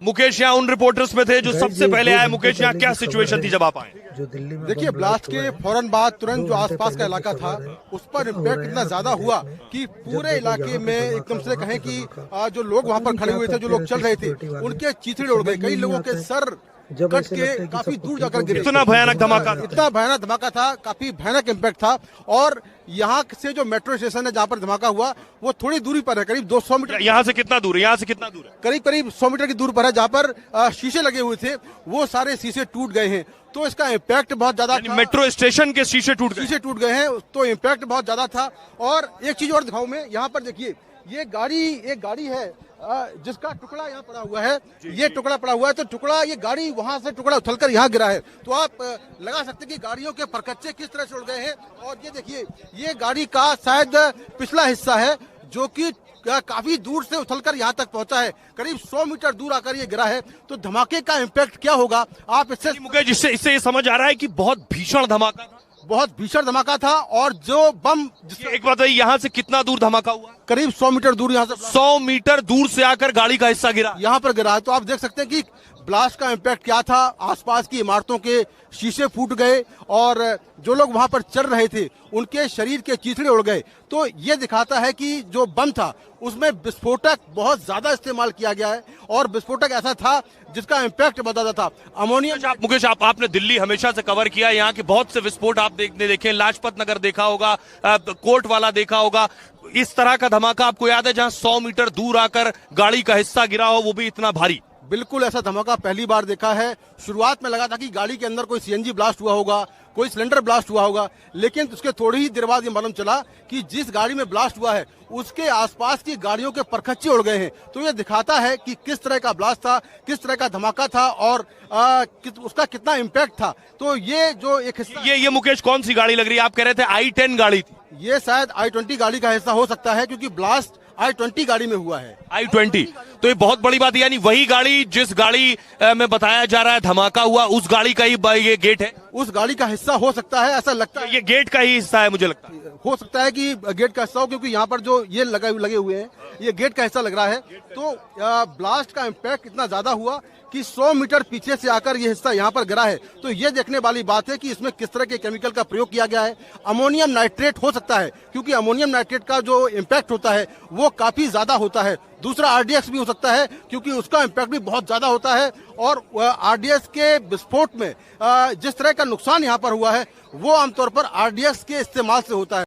मुकेश यहाँ उन रिपोर्टर्स में थे जो सबसे पहले आए। मुकेश, यहाँ क्या सिचुएशन थी जब आप आए? जो दिल्ली में देखिए, ब्लास्ट के फौरन बाद तुरंत जो आसपास का इलाका था उस पर इम्पैक्ट इतना ज्यादा हुआ कि पूरे इलाके में एकदम से कहें कि जो लोग वहां पर खड़े हुए थे, जो लोग चल रहे थे, उनके चीथड़े उड़ गए। कई लोगों के सर कट के काफी दूर जाकर गिरे। इतना भयानक धमाका, इतना भयानक धमाका था, काफी भयानक इम्पैक्ट था। और यहाँ से जो मेट्रो स्टेशन है जहाँ पर धमाका हुआ वो थोड़ी दूरी पर है, करीब 200 मीटर। यहाँ से कितना दूर है? यहाँ से कितना दूर है? करीब 100 मीटर की दूर पर है, जहाँ पर शीशे लगे हुए थे वो सारे शीशे टूट गए हैं। तो इसका इम्पैक्ट बहुत ज्यादा था। मेट्रो स्टेशन के शीशे टूट गए हैं, तो इम्पैक्ट बहुत ज्यादा था। और एक चीज और दिखाऊं मैं, यहाँ पर देखिए, ये एक गाड़ी है जिसका टुकड़ा यहाँ पड़ा हुआ है। ये टुकड़ा पड़ा हुआ है, तो टुकड़ा, ये गाड़ी वहां से टुकड़ा उछलकर यहाँ गिरा है। तो आप लगा सकते हैं कि गाड़ियों के परकच्चे किस तरह से उड़ गए हैं। और ये देखिए, ये गाड़ी का शायद पिछला हिस्सा है जो कि काफी दूर से उछलकर यहाँ तक पहुंचा है। करीब 100 मीटर दूर आकर ये गिरा है। तो धमाके का इम्पैक्ट क्या होगा, आप इससे मुकेश, इससे ये समझ आ रहा है कि बहुत भीषण धमाका था। बहुत भीषण धमाका था। और जो बम, एक बात है, यहाँ से कितना दूर धमाका हुआ? करीब 100 मीटर दूर, यहाँ से 100 मीटर दूर से आकर गाड़ी का हिस्सा गिरा, यहाँ पर गिरा है। तो आप देख सकते हैं कि ब्लास्ट का इम्पैक्ट क्या था। आसपास की इमारतों के शीशे फूट गए और जो लोग वहां पर चल रहे थे उनके शरीर के चीथड़े उड़ गए। तो ये दिखाता है कि जो बम था उसमें विस्फोटक बहुत ज्यादा इस्तेमाल किया गया है और विस्फोटक ऐसा था जिसका इम्पैक्ट बहुत ज्यादा था। अमोनियम। मुकेश, आपने दिल्ली हमेशा से कवर किया, यहाँ के बहुत से विस्फोट आप देखे, लाजपत नगर देखा होगा, कोर्ट वाला देखा होगा। इस तरह का धमाका आपको याद है जहां 100 मीटर दूर आकर गाड़ी का हिस्सा गिरा हो, वो भी इतना भारी? बिल्कुल, ऐसा धमाका पहली बार देखा है। शुरुआत में लगा था कि गाड़ी के अंदर कोई सीएनजी ब्लास्ट हुआ होगा, कोई सिलेंडर ब्लास्ट हुआ होगा, लेकिन उसके थोड़ी ही देर बाद ये मालूम चला कि जिस गाड़ी में ब्लास्ट हुआ है उसके आसपास की गाड़ियों के परखच्चे उड़ गए हैं। तो ये दिखाता है कि किस तरह का ब्लास्ट था, किस तरह का धमाका था और उसका कितना इम्पैक्ट था। तो ये जो एक हिस्सा, ये मुकेश कौन सी गाड़ी लग रही है? आप कह रहे थे i10 गाड़ी थी। ये शायद i20 गाड़ी का हिस्सा हो सकता है, क्योंकि ब्लास्ट i20 गाड़ी में हुआ है। i20, तो ये बहुत बड़ी बात है। यानी वही गाड़ी जिस गाड़ी में बताया जा रहा है धमाका हुआ, उस गाड़ी का ही ये गेट है? उस गाड़ी का हिस्सा हो सकता है, ऐसा लगता है। ये गेट का ही हिस्सा है, मुझे लगता है। हो सकता है कि गेट का हिस्सा हो, क्योंकि यहाँ पर जो ये लगे हुए हैं ये गेट का हिस्सा लग रहा है। तो ब्लास्ट का इम्पैक्ट इतना ज्यादा हुआ कि 100 मीटर पीछे से आकर ये हिस्सा यहाँ पर गिरा है। तो ये देखने वाली बात है कि इसमें किस तरह के केमिकल का प्रयोग किया गया है। अमोनियम नाइट्रेट हो सकता है, क्योंकि अमोनियम नाइट्रेट का जो इम्पैक्ट होता है वो काफी ज्यादा होता है। दूसरा आरडीएक्स भी हो सकता है, क्योंकि उसका इम्पैक्ट भी बहुत ज्यादा होता है। और आरडीएक्स के विस्फोट में जिस तरह का नुकसान यहाँ पर हुआ है वो आमतौर पर आरडीएक्स के इस्तेमाल से होता है।